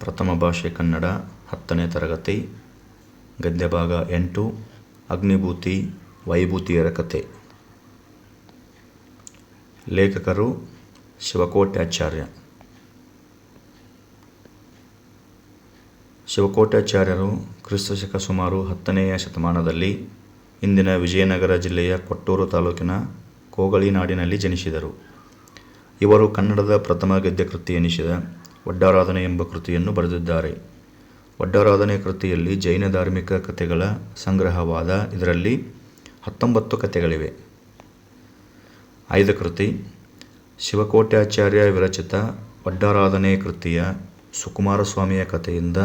ಪ್ರಥಮ ಭಾಷೆ ಕನ್ನಡ 10ನೇ ತರಗತಿ ಗದ್ಯ ಭಾಗ 8 ಅಗ್ನಿಭೂತಿ ವೈಭೂತಿಯರ ಕಥೆ. ಲೇಖಕರು ಶಿವಕೋಟ್ಯಾಚಾರ್ಯ. ಶಿವಕೋಟ್ಯಾಚಾರ್ಯರು ಕ್ರಿಸ್ತಶಕ ಸುಮಾರು 10ನೇ ಶತಮಾನದಲ್ಲಿ ಇಂದಿನ ವಿಜಯನಗರ ಜಿಲ್ಲೆಯ ಕೊಟ್ಟೂರು ತಾಲೂಕಿನ ಕೋಗಳಿ ನಾಡಿನಲ್ಲಿ ಜನಿಸಿದರು. ಇವರು ಕನ್ನಡದ ಪ್ರಥಮ ಗದ್ಯಕೃತಿ ಎನಿಸಿದ ಒಡ್ಡಾರಾಧನೆ ಎಂಬ ಕೃತಿಯನ್ನು ಬರೆದಿದ್ದಾರೆ. ಒಡ್ಡಾರಾಧನೆ ಕೃತಿಯಲ್ಲಿ ಜೈನ ಧಾರ್ಮಿಕ ಕಥೆಗಳ ಸಂಗ್ರಹವಾದ ಇದರಲ್ಲಿ 19 ಕಥೆಗಳಿವೆ. ಆಯ್ದ ಕೃತಿ ಶಿವಕೋಟ್ಯಾಚಾರ್ಯ ವಿರಚಿತ ಒಡ್ಡಾರಾಧನೆ ಕೃತಿಯ ಸುಕುಮಾರಸ್ವಾಮಿಯ ಕಥೆಯಿಂದ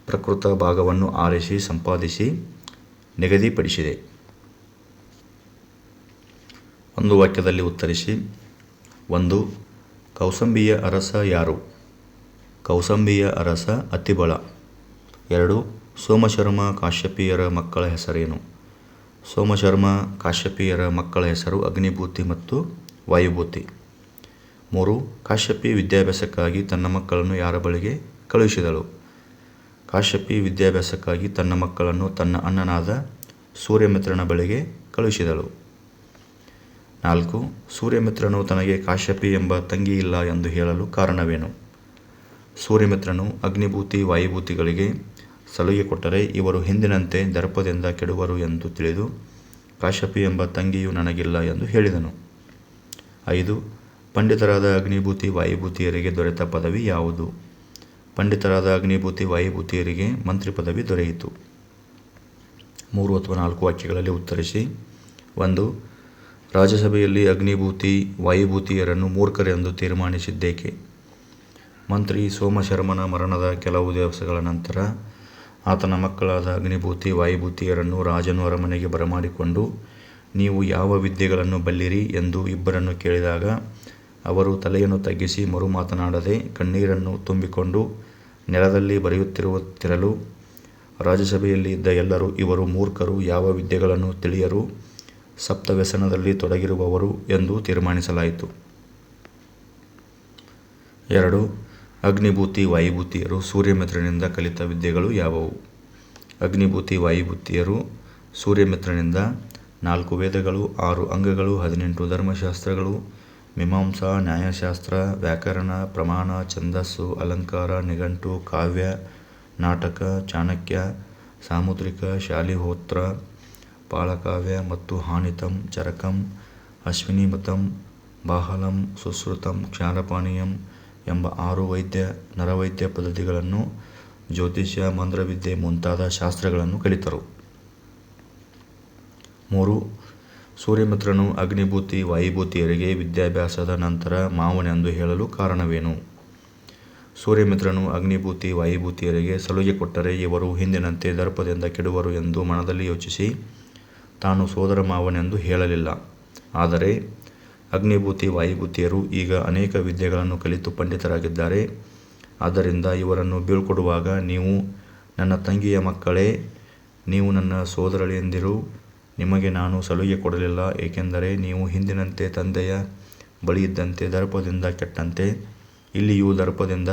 ಪ್ರಕೃತ ಭಾಗವನ್ನು ಆರಿಸಿ ಸಂಪಾದಿಸಿ ನಿಗದಿಪಡಿಸಿದೆ. ಒಂದು ವಾಕ್ಯದಲ್ಲಿ ಉತ್ತರಿಸಿ. 1. ಕೌಸಂಬಿಯ ಅರಸ ಯಾರು? ಕೌಸಂಬಿಯ ಅರಸ ಅತಿಬಳ. 2. ಸೋಮಶರ್ಮ ಕಾಶ್ಯಪಿಯರ ಮಕ್ಕಳ ಹೆಸರೇನು? ಸೋಮಶರ್ಮ ಕಾಶ್ಯಪಿಯರ ಮಕ್ಕಳ ಹೆಸರು ಅಗ್ನಿಭೂತಿ ಮತ್ತು ವಾಯುಭೂತಿ. 3. ಕಾಶ್ಯಪಿ ವಿದ್ಯಾಭ್ಯಾಸಕ್ಕಾಗಿ ತನ್ನ ಮಕ್ಕಳನ್ನು ಯಾರ ಬಳಿಗೆ ಕಳುಹಿಸಿದಳು? ಕಾಶ್ಯಪಿ ವಿದ್ಯಾಭ್ಯಾಸಕ್ಕಾಗಿ ತನ್ನ ಮಕ್ಕಳನ್ನು ತನ್ನ ಅಣ್ಣನಾದ ಸೂರ್ಯಮಿತ್ರನ ಬಳಿಗೆ ಕಳುಹಿಸಿದಳು. 4. ಸೂರ್ಯಮಿತ್ರನು ತನಗೆ ಕಾಶ್ಯಪಿ ಎಂಬ ತಂಗಿ ಇಲ್ಲ ಎಂದು ಹೇಳಲು ಕಾರಣವೇನು? ಸೂರ್ಯಮಿತ್ರನು ಅಗ್ನಿಭೂತಿ ವಾಯುಭೂತಿಗಳಿಗೆ ಸಲುಗೆ ಕೊಟ್ಟರೆ ಇವರು ಹಿಂದಿನಂತೆ ದರ್ಪದಿಂದ ಕೆಡುವರು ಎಂದು ತಿಳಿದು ಕಾಶ್ಯಪಿ ಎಂಬ ತಂಗಿಯು ನನಗಿಲ್ಲ ಎಂದು ಹೇಳಿದನು. 5. ಪಂಡಿತರಾದ ಅಗ್ನಿಭೂತಿ ವಾಯುಭೂತಿಯರಿಗೆ ದೊರೆತ ಪದವಿ ಯಾವುದು? ಪಂಡಿತರಾದ ಅಗ್ನಿಭೂತಿ ವಾಯುಭೂತಿಯರಿಗೆ ಮಂತ್ರಿ ಪದವಿ ದೊರೆಯಿತು. 3 ಅಥವಾ 4 ವಾಕ್ಯಗಳಲ್ಲಿ ಉತ್ತರಿಸಿ. 1. ರಾಜ್ಯಸಭೆಯಲ್ಲಿ ಅಗ್ನಿಭೂತಿ ವಾಯುಭೂತಿಯರನ್ನು ಮೂರ್ಖರೆಂದು ತೀರ್ಮಾನಿಸಿದ್ದೇಕೆ? ಮಂತ್ರಿ ಸೋಮಶರ್ಮನ ಮರಣದ ಕೆಲವು ದಿವಸಗಳ ನಂತರ ಆತನ ಮಕ್ಕಳಾದ ಅಗ್ನಿಭೂತಿ ವಾಯುಭೂತಿಯರನ್ನು ರಾಜನು ಅರಮನೆಗೆ ಬರಮಾಡಿಕೊಂಡು ನೀವು ಯಾವ ವಿದ್ಯೆಗಳನ್ನು ಬಲ್ಲಿರಿ ಎಂದು ಇಬ್ಬರನ್ನು ಕೇಳಿದಾಗ ಅವರು ತಲೆಯನ್ನು ತಗ್ಗಿಸಿ ಮರು ಮಾತನಾಡದೆ ಕಣ್ಣೀರನ್ನು ತುಂಬಿಕೊಂಡು ನೆಲದಲ್ಲಿ ಬರೆಯುತ್ತಿರಲು ರಾಜ್ಯಸಭೆಯಲ್ಲಿ ಇದ್ದ ಎಲ್ಲರೂ ಇವರು ಮೂರ್ಖರು, ಯಾವ ವಿದ್ಯೆಗಳನ್ನು ತಿಳಿಯರು, ಸಪ್ತವ್ಯಸನದಲ್ಲಿ ತೊಡಗಿರುವವರು ಎಂದು ತೀರ್ಮಾನಿಸಲಾಯಿತು. 2. ಅಗ್ನಿಭೂತಿ ವಾಯುಭೂತಿಯರು ಸೂರ್ಯಮಿತ್ರನಿಂದ ಕಲಿತ ವಿದ್ಯೆಗಳು ಯಾವುವು? ಅಗ್ನಿಭೂತಿ ವಾಯುಭೂತಿಯರು ಸೂರ್ಯಮಿತ್ರನಿಂದ 4 ವೇದಗಳು, 6 ಅಂಗಗಳು, 18 ಧರ್ಮಶಾಸ್ತ್ರಗಳು, ಮೀಮಾಂಸಾ, ನ್ಯಾಯಶಾಸ್ತ್ರ, ವ್ಯಾಕರಣ, ಪ್ರಮಾಣ, ಛಂದಸ್ಸು, ಅಲಂಕಾರ, ನಿಘಂಟು, ಕಾವ್ಯ, ನಾಟಕ, ಚಾಣಕ್ಯ, ಸಾಮುದ್ರಿಕ, ಶಾಲಿಹೋತ್ರ, ಪಾಳಕಾವ್ಯ ಮತ್ತು ಹಾನಿತಂ, ಚರಕಂ, ಅಶ್ವಿನಿಮತಂ, ಬಾಹಲಂ, ಸುಶ್ರುತಂ, ಕ್ಷಾರಪಾನೀಯಂ ಎಂಬ 6 ವೈದ್ಯ ನರವೈದ್ಯ ಪದ್ಧತಿಗಳನ್ನು, ಜ್ಯೋತಿಷ್ಯ, ಮಂತ್ರವಿದ್ಯೆ ಮುಂತಾದ ಶಾಸ್ತ್ರಗಳನ್ನು ಕಲಿತರು. 3. ಸೂರ್ಯಮಿತ್ರನು ಅಗ್ನಿಭೂತಿ ವಾಯುಭೂತಿಯರಿಗೆ ವಿದ್ಯಾಭ್ಯಾಸದ ನಂತರ ಮಾವನೆಂದು ಹೇಳಲು ಕಾರಣವೇನು? ಸೂರ್ಯಮಿತ್ರನು ಅಗ್ನಿಭೂತಿ ವಾಯುಭೂತಿಯರಿಗೆ ಸಲುಗೆ ಕೊಟ್ಟರೆ ಇವರು ಹಿಂದಿನಂತೆ ದರ್ಪದಿಂದ ಕೆಡುವರು ಎಂದು ಮನದಲ್ಲಿ ಯೋಚಿಸಿ ತಾನು ಸೋದರ ಮಾವನೆಂದು ಹೇಳಲಿಲ್ಲ. ಆದರೆ ಅಗ್ನಿಭೂತಿ ವಾಯುಭೂತಿಯರು ಈಗ ಅನೇಕ ವಿದ್ಯೆಗಳನ್ನು ಕಲಿತು ಪಂಡಿತರಾಗಿದ್ದಾರೆ. ಆದ್ದರಿಂದ ಇವರನ್ನು ಬೀಳ್ಕೊಡುವಾಗ ನೀವು ನನ್ನ ತಂಗಿಯ ಮಕ್ಕಳೇ, ನೀವು ನನ್ನ ಸೋದರಳಿಯಂದಿರು, ನಿಮಗೆ ನಾನು ಸಲುಗೆ ಕೊಡಲಿಲ್ಲ, ಏಕೆಂದರೆ ನೀವು ಹಿಂದಿನಂತೆ ತಂದೆಯ ಬಳಿಯಿದ್ದಂತೆ ದರ್ಪದಿಂದ ಕೆಟ್ಟಂತೆ ಇಲ್ಲಿಯೂ ದರ್ಪದಿಂದ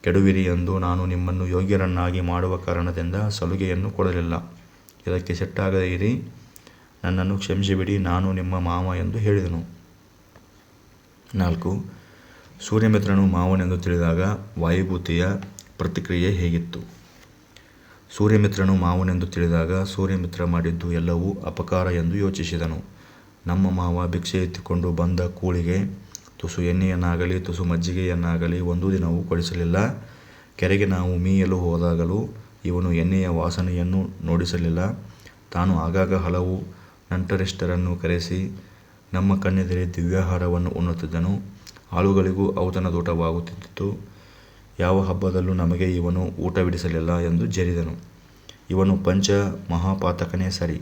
ಕೆಡುವಿರಿ ಎಂದು ನಾನು ನಿಮ್ಮನ್ನು ಯೋಗ್ಯರನ್ನಾಗಿ ಮಾಡುವ ಕಾರಣದಿಂದ ಸಲುಗೆಯನ್ನು ಕೊಡಲಿಲ್ಲ. ಇದಕ್ಕೆ ಸಿಟ್ಟಾಗದೇ ಇರಿ, ನನ್ನನ್ನು ಕ್ಷಮಿಸಿಬಿಡಿ, ನಾನು ನಿಮ್ಮ ಮಾವ ಎಂದು ಹೇಳಿದನು. 4. ಸೂರ್ಯಮಿತ್ರನು ಮಾವನೆಂದು ತಿಳಿದಾಗ ವಾಯುಭೂತಿಯ ಪ್ರತಿಕ್ರಿಯೆ ಹೇಗಿತ್ತು? ಸೂರ್ಯಮಿತ್ರನು ಮಾವನೆಂದು ತಿಳಿದಾಗ ಸೂರ್ಯಮಿತ್ರ ಮಾಡಿದ್ದು ಎಲ್ಲವೂ ಅಪಕಾರ ಎಂದು ಯೋಚಿಸಿದನು. ನಮ್ಮ ಮಾವ ಭಿಕ್ಷೆ ಎತ್ತಿಕೊಂಡು ಬಂದ ಕೂಳಿಗೆ ತುಸು ಎಣ್ಣೆಯನ್ನಾಗಲಿ ತುಸು ಮಜ್ಜಿಗೆಯನ್ನಾಗಲಿ ಒಂದು ದಿನವೂ ಕೊಡಿಸಲಿಲ್ಲ. ಕೆರೆಗೆ ನಾವು ಮೀಯಲು ಹೋದಾಗಲೂ ಇವನು ಎಣ್ಣೆಯ ವಾಸನೆಯನ್ನು ನೋಡಿಸಲಿಲ್ಲ. ತಾನು ಆಗಾಗ ಹಲವು ನಂಟರಿಷ್ಟರನ್ನು ಕರೆಸಿ ನಮ್ಮ ಕಣ್ಣೆದುರೇ ದಿವ್ಯಾಹಾರವನ್ನು ಉಣ್ಣುತ್ತಿದ್ದನು. ಆಳುಗಳಿಗೂ ಔತಣದೂಟವಾಗುತ್ತಿದ್ದಿತು. ಯಾವ ಹಬ್ಬದಲ್ಲೂ ನಮಗೆ ಇವನು ಊಟವಿಡಿಸಲಿಲ್ಲ ಎಂದು ಜರಿದನು. ಇವನು ಪಂಚ ಮಹಾಪಾತಕನೇ ಸರಿ,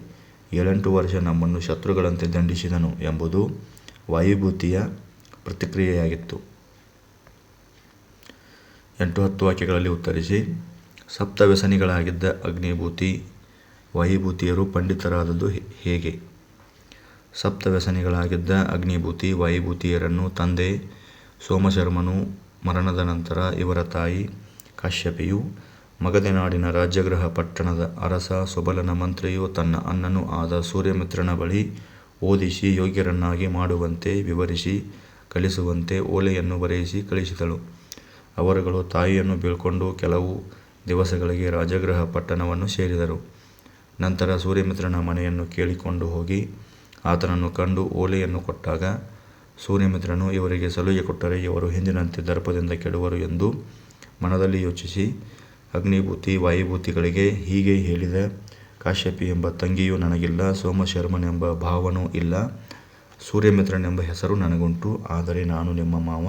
7-8 ವರ್ಷ ನಮ್ಮನ್ನು ಶತ್ರುಗಳಂತೆ ದಂಡಿಸಿದನು ಎಂಬುದು ವಾಯುಭೂತಿಯ ಪ್ರತಿಕ್ರಿಯೆಯಾಗಿತ್ತು. 8-10 ವಾಕ್ಯಗಳಲ್ಲಿ ಉತ್ತರಿಸಿ. ಸಪ್ತವ್ಯಸನಿಗಳಾಗಿದ್ದ ಅಗ್ನಿಭೂತಿ ವಾಯುಭೂತಿಯರು ಪಂಡಿತರಾದದ್ದು ಹೇಗೆ? ಸಪ್ತವ್ಯಸನಿಗಳಾಗಿದ್ದ ಅಗ್ನಿಭೂತಿ ವಾಯುಭೂತಿಯರನ್ನು ತಂದೆ ಸೋಮಶರ್ಮನು ಮರಣದ ನಂತರ ಇವರ ತಾಯಿ ಕಾಶ್ಯಪಿಯು ಮಗಧನಾಡಿನ ರಾಜ್ಯಗೃಹ ಪಟ್ಟಣದ ಅರಸ ಸುಬಲನ ಮಂತ್ರಿಯು ತನ್ನ ಅಣ್ಣನೂ ಆದ ಸೂರ್ಯಮಿತ್ರನ ಬಳಿ ಓದಿಸಿ ಯೋಗ್ಯರನ್ನಾಗಿ ಮಾಡುವಂತೆ ವಿವರಿಸಿ ಕಲಿಸುವಂತೆ ಓಲೆಯನ್ನು ಬರೆಯಿಸಿ ಕಳಿಸಿದಳು. ಅವರುಗಳು ತಾಯಿಯನ್ನು ಬೀಳ್ಕೊಂಡು ಕೆಲವು ದಿವಸಗಳಿಗೆ ರಾಜಗೃಹ ಪಟ್ಟಣವನ್ನು ಸೇರಿದರು. ನಂತರ ಸೂರ್ಯಮಿತ್ರನ ಮನೆಯನ್ನು ಕೇಳಿಕೊಂಡು ಹೋಗಿ ಆತನನ್ನು ಕಂಡು ಓಲೆಯನ್ನು ಕೊಟ್ಟಾಗ ಸೂರ್ಯಮಿತ್ರನು ಇವರಿಗೆ ಸಲುಗೆ ಕೊಟ್ಟರೆ ಇವರು ಹಿಂದಿನಂತೆ ದರ್ಪದಿಂದ ಕೆಡುವರು ಎಂದು ಮನದಲ್ಲಿ ಯೋಚಿಸಿ ಅಗ್ನಿಭೂತಿ ವಾಯುಭೂತಿಗಳಿಗೆ ಹೀಗೆ ಹೇಳಿದ, ಕಾಶ್ಯಪಿ ಎಂಬ ತಂಗಿಯೂ ನನಗಿಲ್ಲ, ಸೋಮಶರ್ಮನೆಂಬ ಭಾವನೂ ಇಲ್ಲ, ಸೂರ್ಯಮಿತ್ರನೆಂಬ ಹೆಸರು ನನಗುಂಟು, ಆದರೆ ನಾನು ನಿಮ್ಮ ಮಾವ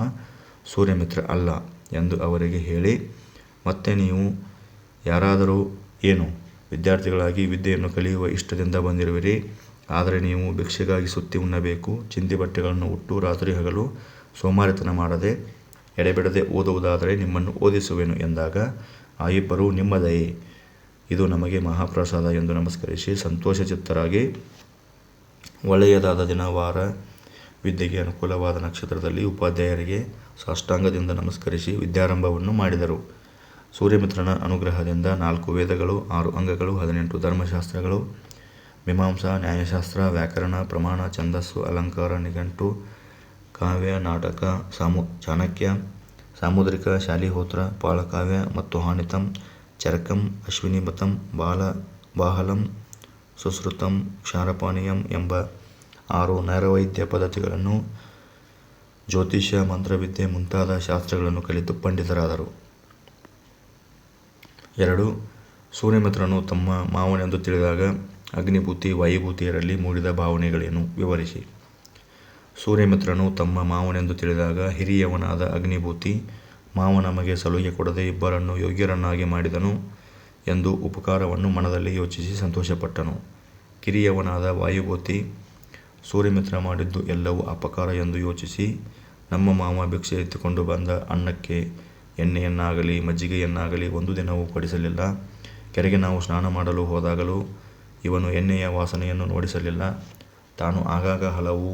ಸೂರ್ಯಮಿತ್ರ ಅಲ್ಲ ಎಂದು ಅವರಿಗೆ ಹೇಳಿ, ಮತ್ತೆ ನೀವು ಯಾರಾದರೂ ಏನು ವಿದ್ಯಾರ್ಥಿಗಳಾಗಿ ವಿದ್ಯೆಯನ್ನು ಕಲಿಯುವ ಇಷ್ಟದಿಂದ ಬಂದಿರುವಿರಿ, ಆದರೆ ನೀವು ಭಿಕ್ಷೆಗಾಗಿ ಸುತ್ತಿ ಉಣ್ಣಬೇಕು, ಚಿಂದಿ ಬಟ್ಟೆಗಳನ್ನು ಉಟ್ಟು ರಾತ್ರಿ ಹಗಲು ಸೋಮಾರಿತನ ಮಾಡದೆ ಎಡೆಬಿಡದೆ ಓದುವುದಾದರೆ ನಿಮ್ಮನ್ನು ಓದಿಸುವೆನು ಎಂದಾಗ ಆ ಇಬ್ಬರೂ ನಿಮ್ಮ ದಯೆ, ಇದು ನಮಗೆ ಮಹಾಪ್ರಸಾದ ಎಂದು ನಮಸ್ಕರಿಸಿ ಸಂತೋಷಚಿತ್ತರಾಗಿ ಒಳ್ಳೆಯದಾದ ದಿನ, ವಾರ, ವಿದ್ಯೆಗೆ ಅನುಕೂಲವಾದ ನಕ್ಷತ್ರದಲ್ಲಿ ಉಪಾಧ್ಯಾಯರಿಗೆ ಸಾಷ್ಟಾಂಗದಿಂದ ನಮಸ್ಕರಿಸಿ ವಿದ್ಯಾರಂಭವನ್ನು ಮಾಡಿದರು. ಸೂರ್ಯಮಿತ್ರನ ಅನುಗ್ರಹದಿಂದ 4 ವೇದಗಳು, 6 ಅಂಗಗಳು, 18 ಧರ್ಮಶಾಸ್ತ್ರಗಳು, ಮೀಮಾಂಸಾ, ನ್ಯಾಯಶಾಸ್ತ್ರ, ವ್ಯಾಕರಣ, ಪ್ರಮಾಣ, ಛಂದಸ್ಸು, ಅಲಂಕಾರ, ನಿಘಂಟು, ಕಾವ್ಯ, ನಾಟಕ, ಚಾಣಕ್ಯ, ಸಾಮುದ್ರಿಕ, ಶಾಲಿಹೋತ್ರ, ಪಾಳಕಾವ್ಯ ಮತ್ತು ಹಾನಿತಂ, ಚರಕಂ, ಅಶ್ವಿನಿಬತಂ, ಬಾಹಲಂ, ಸುಶ್ರುತಂ, ಕ್ಷಾರಪಾನೀಯಂ ಎಂಬ 6 ನೈರ್ವೈದ್ಯ ಪದ್ಧತಿಗಳನ್ನು, ಜ್ಯೋತಿಷ್ಯ, ಮಂತ್ರವಿದ್ಯೆ ಮುಂತಾದ ಶಾಸ್ತ್ರಗಳನ್ನು ಕಲಿತು ಪಂಡಿತರಾದರು. 2. ಸೂರ್ಯಮಿತ್ರನು ತಮ್ಮ ಮಾವನೆಂದು ತಿಳಿದಾಗ ಅಗ್ನಿಭೂತಿ ವಾಯುಭೂತಿಯರಲ್ಲಿ ಮೂಡಿದ ಭಾವನೆಗಳೇನು ವಿವರಿಸಿ. ಸೂರ್ಯಮಿತ್ರನು ತಮ್ಮ ಮಾವನೆಂದು ತಿಳಿದಾಗ ಹಿರಿಯವನಾದ ಅಗ್ನಿಭೂತಿ ಮಾವ ನಮಗೆ ಸಲುಗೆ ಕೊಡದೆ ಇಬ್ಬರನ್ನು ಯೋಗ್ಯರನ್ನಾಗಿ ಮಾಡಿದನು ಎಂದು ಉಪಕಾರವನ್ನು ಮನದಲ್ಲಿ ಯೋಚಿಸಿ ಸಂತೋಷಪಟ್ಟನು. ಕಿರಿಯವನಾದ ವಾಯುಭೂತಿ ಸೂರ್ಯಮಿತ್ರ ಮಾಡಿದ್ದು ಎಲ್ಲವೂ ಅಪಕಾರ ಎಂದು ಯೋಚಿಸಿ, ನಮ್ಮ ಮಾವ ಭಿಕ್ಷೆ ಎತ್ತಿಕೊಂಡು ಬಂದ ಅನ್ನಕ್ಕೆ ಎಣ್ಣೆಯನ್ನಾಗಲಿ ಮಜ್ಜಿಗೆಯನ್ನಾಗಲಿ ಒಂದು ದಿನವೂ ಕೊಡಿಸಲಿಲ್ಲ, ಕೆರೆಗೆ ನಾವು ಸ್ನಾನ ಮಾಡಲು ಹೋದಾಗಲೂ ಇವನು ಎಣ್ಣೆಯ ವಾಸನೆಯನ್ನು ನೋಡಿಸಲಿಲ್ಲ, ತಾನು ಆಗಾಗ ಹಲವು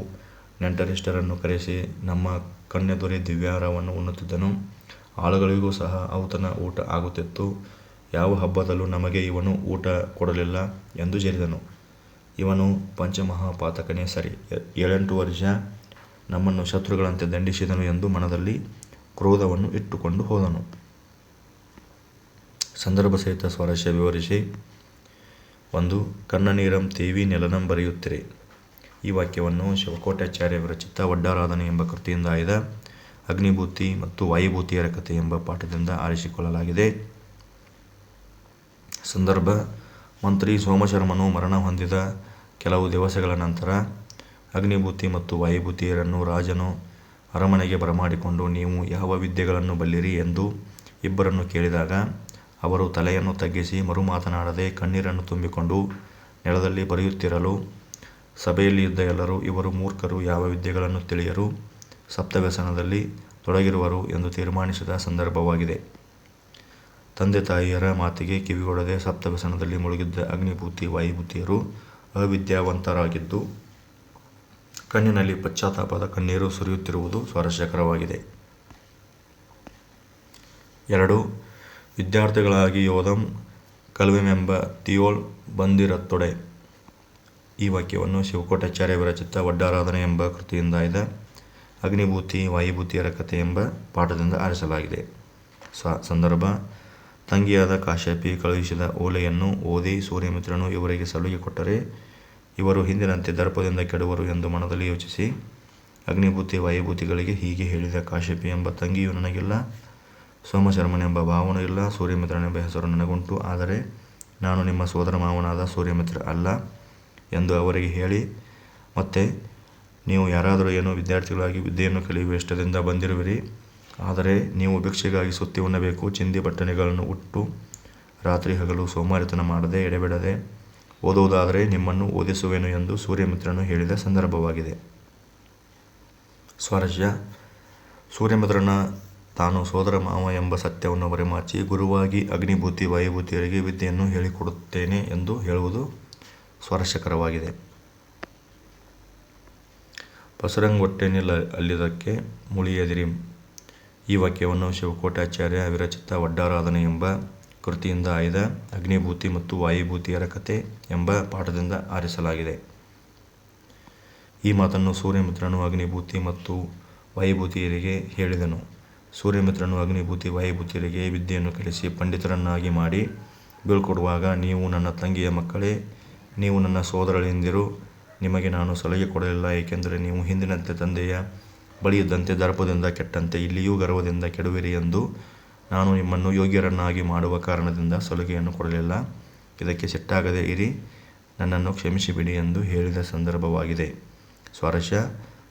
ನೆಂಟರಿಷ್ಟರನ್ನು ಕರೆಸಿ ನಮ್ಮ ಕಣ್ಣೆದುರೇ ದಿವ್ಯಾಹಾರವನ್ನು ಉಣ್ಣುತ್ತಿದ್ದನು, ಆಳುಗಳಿಗೂ ಸಹ ಔತಣ ಊಟ ಆಗುತ್ತಿತ್ತು, ಯಾವ ಹಬ್ಬದಲ್ಲೂ ನಮಗೆ ಇವನು ಊಟ ಕೊಡಲಿಲ್ಲ ಎಂದು ಜರಿದನು. ಇವನು ಪಂಚಮಹಾಪಾತಕನೇ ಸರಿ, 7-8 ವರ್ಷ ನಮ್ಮನ್ನು ಶತ್ರುಗಳಂತೆ ದಂಡಿಸಿದನು ಎಂದು ಮನದಲ್ಲಿ ಕ್ರೋಧವನ್ನು ಇಟ್ಟುಕೊಂಡು ಹೋದನು. ಸಂದರ್ಭ ಸಹಿತ ಸ್ವಾರಸ್ಯ ವಿವರಿಸಿ. 1. ಕನ್ನನೀರಂ ತೇವಿ ನೆಲನಂ ಬರೆಯುತ್ತಿರೆ. ಈ ವಾಕ್ಯವನ್ನು ಶಿವಕೋಟ್ಯಾಚಾರ್ಯ ವಿರಚಿತ ಒಡ್ಡಾರಾಧನೆ ಎಂಬ ಕೃತಿಯಿಂದ ಆಯ್ದ ಅಗ್ನಿಭೂತಿ ಮತ್ತು ವಾಯುಭೂತಿಯರ ಕಥೆ ಎಂಬ ಪಾಠದಿಂದ ಆರಿಸಿಕೊಳ್ಳಲಾಗಿದೆ. ಸಂದರ್ಭ: ಮಂತ್ರಿ ಸೋಮಶರ್ಮನು ಮರಣ ಹೊಂದಿದ ಕೆಲವು ದಿವಸಗಳ ನಂತರ ಅಗ್ನಿಭೂತಿ ಮತ್ತು ವಾಯುಭೂತಿಯರನ್ನು ರಾಜನು ಅರಮನೆಗೆ ಬರಮಾಡಿಕೊಂಡು, ನೀವು ಯಾವ ವಿದ್ಯೆಗಳನ್ನು ಬಲ್ಲಿರಿ ಎಂದು ಇಬ್ಬರನ್ನು ಕೇಳಿದಾಗ ಅವರು ತಲೆಯನ್ನು ತಗ್ಗಿಸಿ ಮರುಮಾತನಾಡದೆ ಕಣ್ಣೀರನ್ನು ತುಂಬಿಕೊಂಡು ನೆಲದಲ್ಲಿ ಬರೆಯುತ್ತಿರಲು ಸಭೆಯಲ್ಲಿ ಇದ್ದ ಎಲ್ಲರೂ, ಇವರು ಮೂರ್ಖರು, ಯಾವ ವಿದ್ಯೆಗಳನ್ನು ತಿಳಿಯರು, ಸಪ್ತವ್ಯಸನದಲ್ಲಿ ತೊಡಗಿರುವರು ಎಂದು ತೀರ್ಮಾನಿಸಿದ ಸಂದರ್ಭವಾಗಿದೆ. ತಂದೆ ತಾಯಿಯರ ಮಾತಿಗೆ ಕಿವಿಗೊಡದೆ ಸಪ್ತವ್ಯಸನದಲ್ಲಿ ಮುಳುಗಿದ್ದ ಅಗ್ನಿಭೂತಿ ವಾಯುಭೂತಿಯರು ಅವಿದ್ಯಾವಂತರಾಗಿದ್ದು ಕಣ್ಣಿನಲ್ಲಿ ಪಶ್ಚಾತ್ತಾಪದ ಕಣ್ಣೀರು ಸುರಿಯುತ್ತಿರುವುದು ಸ್ವಾರಸ್ಯಕರವಾಗಿದೆ. 2. ವಿದ್ಯಾರ್ಥಿಗಳಾಗಿ ಯೋಧಂ ಕಲ್ವೆಮೆಂಬ ತಿಯೋಳ್ ಬಂದಿರತ್ತೊಡೆ. ಈ ವಾಕ್ಯವನ್ನು ಶಿವಕೋಟ್ಯಾಚಾರ್ಯ ವಿರಚಿತ ಒಡ್ಡಾರಾಧನೆ ಎಂಬ ಕೃತಿಯಿಂದ ಆಯ್ದ ಅಗ್ನಿಭೂತಿ ವಾಯುಭೂತಿಯರ ಕಥೆ ಎಂಬ ಪಾಠದಿಂದ ಆರಿಸಲಾಗಿದೆ. ಸಂದರ್ಭ: ತಂಗಿಯಾದ ಕಾಶ್ಯಪಿ ಕಳುಹಿಸಿದ ಓಲೆಯನ್ನು ಓದಿ ಸೂರ್ಯಮಿತ್ರನು ಇವರಿಗೆ ಸಲುಗೆ ಕೊಟ್ಟರೆ ಇವರು ಹಿಂದಿನಂತೆ ದರ್ಪದಿಂದ ಕೆಡುವರು ಎಂದು ಮನದಲ್ಲಿ ಯೋಚಿಸಿ ಅಗ್ನಿಭೂತಿ ವಾಯುಭೂತಿಗಳಿಗೆ ಹೀಗೆ ಹೇಳಿದ, ಕಾಶ್ಯಪಿ ಎಂಬ ತಂಗಿಯೂ ನನಗಿಲ್ಲ, ಸೋಮಶರ್ಮನೆಂಬ ಭಾವನೂ ಇಲ್ಲ, ಸೂರ್ಯಮಿತ್ರನೆಂಬ ಹೆಸರು ನನಗುಂಟು, ಆದರೆ ನಾನು ನಿಮ್ಮ ಸೋದರ ಮಾವನಾದ ಸೂರ್ಯಮಿತ್ರ ಅಲ್ಲ ಎಂದು ಅವರಿಗೆ ಹೇಳಿ, ಮತ್ತೆ ನೀವು ಯಾರಾದರೂ ಏನು ವಿದ್ಯಾರ್ಥಿಗಳಾಗಿ ವಿದ್ಯೆಯನ್ನು ಕಲಿಯುವ ಇಷ್ಟದಿಂದ ಬಂದಿರುವಿರಿ, ಆದರೆ ನೀವು ಭಿಕ್ಷೆಗಾಗಿ ಸುತ್ತಿ ಉಣ್ಣಬೇಕು, ಚಿಂದಿ ಬಟ್ಟೆಗಳನ್ನು ಉಟ್ಟು ರಾತ್ರಿ ಹಗಲು ಸೋಮಾರಿತನ ಮಾಡದೆ ಎಡೆಬಿಡದೆ ಓದುವುದಾದರೆ ನಿಮ್ಮನ್ನು ಓದಿಸುವೆನು ಎಂದು ಸೂರ್ಯಮಿತ್ರನು ಹೇಳಿದ ಸಂದರ್ಭವಾಗಿದೆ. ಸ್ವಾರಸ್ಯ: ಸೂರ್ಯಮಿತ್ರನ ತಾನು ಸೋದರ ಮಾವ ಎಂಬ ಸತ್ಯವನ್ನು ಮರೆಮಾಚಿ ಗುರುವಾಗಿ ಅಗ್ನಿಭೂತಿ ವಾಯುಭೂತಿಯರಿಗೆ ವಿದ್ಯೆಯನ್ನು ಹೇಳಿಕೊಡುತ್ತೇನೆ ಎಂದು ಹೇಳುವುದು ಸ್ವಾರಸ್ಯಕರವಾಗಿದೆ. ಪಸರಂಗೊಟ್ಟೆನಿಲ್ ಅಲ್ಲಿದಕ್ಕೆ ಮುಳಿಯದಿರಿಂ. ಈ ವಾಕ್ಯವನ್ನು ಶಿವಕೋಟ್ಯಾಚಾರ್ಯ ವಿರಚಿತ ಒಡ್ಡಾರಾಧನೆ ಎಂಬ ಕೃತಿಯಿಂದ ಆಯ್ದ ಅಗ್ನಿಭೂತಿ ಮತ್ತು ವಾಯುಭೂತಿಯರ ಕಥೆ ಎಂಬ ಪಾಠದಿಂದ ಆರಿಸಲಾಗಿದೆ. ಈ ಮಾತನ್ನು ಸೂರ್ಯಮಿತ್ರನು ಅಗ್ನಿಭೂತಿ ಮತ್ತು ವಾಯುಭೂತಿಯರಿಗೆ ಹೇಳಿದನು. ಸೂರ್ಯಮಿತ್ರನು ಅಗ್ನಿಭೂತಿ ವಾಯುಭೂತಿಯರಿಗೆ ವಿದ್ಯೆಯನ್ನು ಕಲಿಸಿ ಪಂಡಿತರನ್ನಾಗಿ ಮಾಡಿ ಬೀಳ್ಕೊಡುವಾಗ, ನೀವು ನನ್ನ ತಂಗಿಯ ಮಕ್ಕಳೇ, ನೀವು ನನ್ನ ಸೋದರಳೆಂದಿರು, ನಿಮಗೆ ನಾನು ಸಲಹೆ ಕೊಡಲಿಲ್ಲ, ಏಕೆಂದರೆ ನೀವು ಹಿಂದಿನಂತೆ ತಂದೆಯ ಬಳಿಯಿದ್ದಂತೆ ದರ್ಪದಿಂದ ಕೆಟ್ಟಂತೆ ಇಲ್ಲಿಯೂ ಗರ್ವದಿಂದ ಕೆಡುವಿರಿ ಎಂದು ನಾನು ನಿಮ್ಮನ್ನು ಯೋಗ್ಯರನ್ನಾಗಿ ಮಾಡುವ ಕಾರಣದಿಂದ ಸಲಹೆಯನ್ನು ಕೊಡಲಿಲ್ಲ. ಇದಕ್ಕೆ ಸಿಟ್ಟಾಗದೆ ಇರಿ, ನನ್ನನ್ನು ಕ್ಷಮಿಸಿಬಿಡಿ ಎಂದು ಹೇಳಿದ ಸಂದರ್ಭವಾಗಿದೆ. ಸ್ವಾರಸ್ಯ: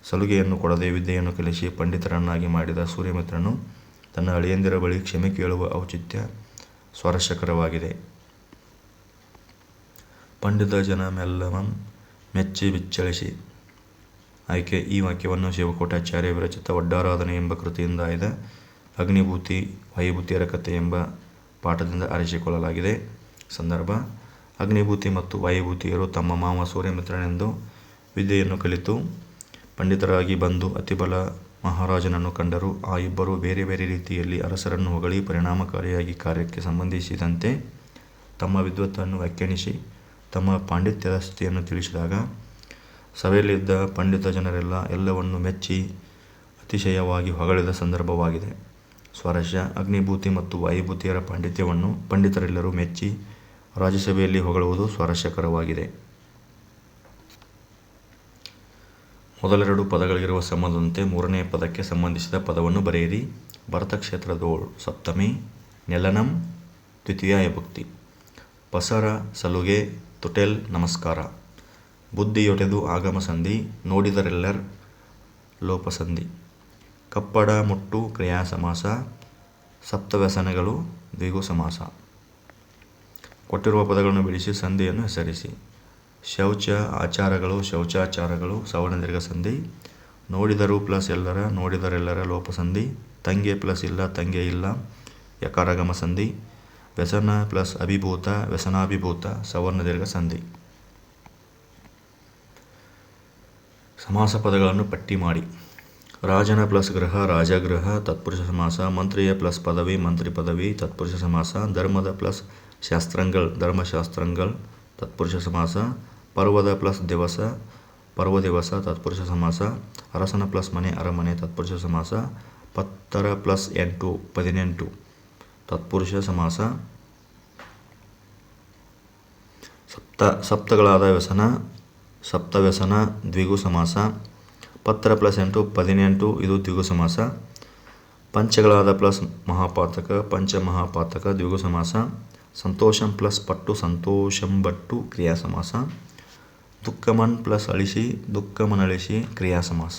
ಸಲುಗೆಯನ್ನು ಕೊಡದೆ ವಿದ್ಯೆಯನ್ನು ಕಲಿಸಿ ಪಂಡಿತರನ್ನಾಗಿ ಮಾಡಿದ ಸೂರ್ಯಮಿತ್ರನು ತನ್ನ ಅಳಿಯಂದಿರ ಬಳಿ ಕ್ಷಮೆ ಕೇಳುವ ಔಚಿತ್ಯ ಸ್ವಾರಸ್ಯಕರವಾಗಿದೆ. ಪಂಡಿತ ಜನಮೆಲ್ಲವಂ ಮೆಚ್ಚಿ ಬಿಚ್ಚಳಿಸಿ. ಆಯ್ಕೆ: ಈ ವಾಕ್ಯವನ್ನು ಶಿವಕೋಟ್ಯಾಚಾರ್ಯ ವಿರಚಿತ ಒಡ್ಡಾರಾಧನೆ ಎಂಬ ಕೃತಿಯಿಂದ ಆಯ್ದ ಅಗ್ನಿಭೂತಿ ವಾಯುಭೂತಿಯರ ಕಥೆ ಎಂಬ ಪಾಠದಿಂದ ಆರಿಸಿಕೊಳ್ಳಲಾಗಿದೆ. ಸಂದರ್ಭ: ಅಗ್ನಿಭೂತಿ ಮತ್ತು ವಾಯುಭೂತಿಯರು ತಮ್ಮ ಮಾವ ಸೂರ್ಯಮಿತ್ರನೆಂದು ವಿದ್ಯೆಯನ್ನು ಕಲಿತು ಪಂಡಿತರಾಗಿ ಬಂದು ಅತಿಬಲ ಮಹಾರಾಜನನ್ನು ಕಂಡರು. ಆ ಇಬ್ಬರು ಬೇರೆ ಬೇರೆ ರೀತಿಯಲ್ಲಿ ಅರಸರನ್ನು ಹೊಗಳಿ ಪರಿಣಾಮಕಾರಿಯಾಗಿ ಕಾರ್ಯಕ್ಕೆ ಸಂಬಂಧಿಸಿದಂತೆ ತಮ್ಮ ವಿದ್ವತ್ತನ್ನು ವ್ಯಾಖ್ಯಾನಿಸಿ ತಮ್ಮ ಪಾಂಡಿತ್ಯದ ಸ್ಥಿತಿಯನ್ನು ತಿಳಿಸಿದಾಗ ಸಭೆಯಲ್ಲಿದ್ದ ಪಂಡಿತ ಜನರೆಲ್ಲ ಎಲ್ಲವನ್ನೂ ಮೆಚ್ಚಿ ಅತಿಶಯವಾಗಿ ಹೊಗಳಿದ ಸಂದರ್ಭವಾಗಿದೆ. ಸ್ವಾರಸ್ಯ: ಅಗ್ನಿಭೂತಿ ಮತ್ತು ವಾಯುಭೂತಿಯರ ಪಾಂಡಿತ್ಯವನ್ನು ಪಂಡಿತರೆಲ್ಲರೂ ಮೆಚ್ಚಿ ರಾಜ್ಯಸಭೆಯಲ್ಲಿ ಹೊಗಳುವುದು ಸ್ವಾರಸ್ಯಕರವಾಗಿದೆ. ಮೊದಲೆರಡು ಪದಗಳಿಗಿರುವ ಸಂಬಂಧದಂತೆ ಮೂರನೆಯ ಪದಕ್ಕೆ ಸಂಬಂಧಿಸಿದ ಪದವನ್ನು ಬರೆಯಿರಿ. ಭರತಕ್ಷೇತ್ರದೋಳ್ ಸಪ್ತಮಿ ನೆಲನಂ ದ್ವಿತೀಯ ವಿಭಕ್ತಿ. ಪಸರ ಸಲುಗೆ ತುಟೆಲ್ ನಮಸ್ಕಾರ. ಬುದ್ಧಿಯೊಡೆದು ಆಗಮ ಸಂಧಿ ನೋಡಿದರೆಲ್ಲರ್ ಲೋಪಸಂಧಿ. ಕಪ್ಪಡ ಮುಟ್ಟು ಕ್ರಿಯಾಸಮಾಸ. ಸಪ್ತವ್ಯಸನಗಳು ದ್ವಿಗು ಸಮಾಸ. ಕೊಟ್ಟಿರುವ ಪದಗಳನ್ನು ಬಿಡಿಸಿ ಸಂಧಿಯನ್ನು ಹೆಸರಿಸಿ. ಶೌಚ ಆಚಾರಗಳು ಶೌಚಾಚಾರಗಳು ಸವರ್ಣದೀರ್ಘ ಸಂಧಿ. ನೋಡಿದರು ಪ್ಲಸ್ ಎಲ್ಲರ ನೋಡಿದರೆಲ್ಲರ ಲೋಪಸಂಧಿ. ತಂಗೆ ಪ್ಲಸ್ ಇಲ್ಲ ತಂಗೆ ಇಲ್ಲ ಯಕಾರಗಮ ಸಂಧಿ. ವ್ಯಸನ ಪ್ಲಸ್ ಅಭಿಭೂತ ವ್ಯಸನಾಭಿಭೂತ ಸವರ್ಣದೀರ್ಘ ಸಂಧಿ. ಸಮಾಸ ಪದಗಳನ್ನು ಪಟ್ಟಿ ಮಾಡಿ. ರಾಜನ ಪ್ಲಸ್ ಗೃಹ ರಾಜಗೃಹ ತತ್ಪುರುಷ ಸಮಾಸ. ಮಂತ್ರಿಯ ಪ್ಲಸ್ ಪದವಿ ಮಂತ್ರಿ ಪದವಿ ತತ್ಪುರುಷ ಸಮಾಸ. ಧರ್ಮದ ಪ್ಲಸ್ ಶಾಸ್ತ್ರಂಗಳ್ ಧರ್ಮಶಾಸ್ತ್ರಂಗಳ್ ತತ್ಪುರುಷ ಸಮಾಸ. ಪರ್ವದ ಪ್ಲಸ್ ದಿವಸ ಪರ್ವ ದಿವಸ ತತ್ಪುರುಷ ಸಮಾಸ. ಅರಸನ ಪ್ಲಸ್ ಮನೆ ಅರಮನೆ ತತ್ಪುರುಷ ಸಮಾಸ. ಪತ್ತರ ಪ್ಲಸ್ 8 18 ತತ್ಪುರುಷ ಸಮಾಸ. ಸಪ್ತಗಳಾದ ವ್ಯಸನ ಸಪ್ತವ್ಯಸನ ದ್ವಿಗು ಸಮಾಸ. ಪತ್ರ ಪ್ಲಸ್ 8 18 ಇದು ದ್ವಿಗು ಸಮಾಸ. ಪಂಚಗಳಾದ ಪ್ಲಸ್ ಮಹಾಪಾತಕ ಪಂಚಮಹಾಪಾತಕ ದ್ವಿಗು ಸಮಾಸ. ಸಂತೋಷಂ ಪ್ಲಸ್ ಪಟ್ಟು ಸಂತೋಷಂಬಟ್ಟು ಕ್ರಿಯಾ ಸಮಾಸ. ದುಃಖಮನ್ ಪ್ಲಸ್ ಅಳಿಸಿ ದುಃಖಮನಳಿಸಿ ಕ್ರಿಯಾ ಸಮಾಸ.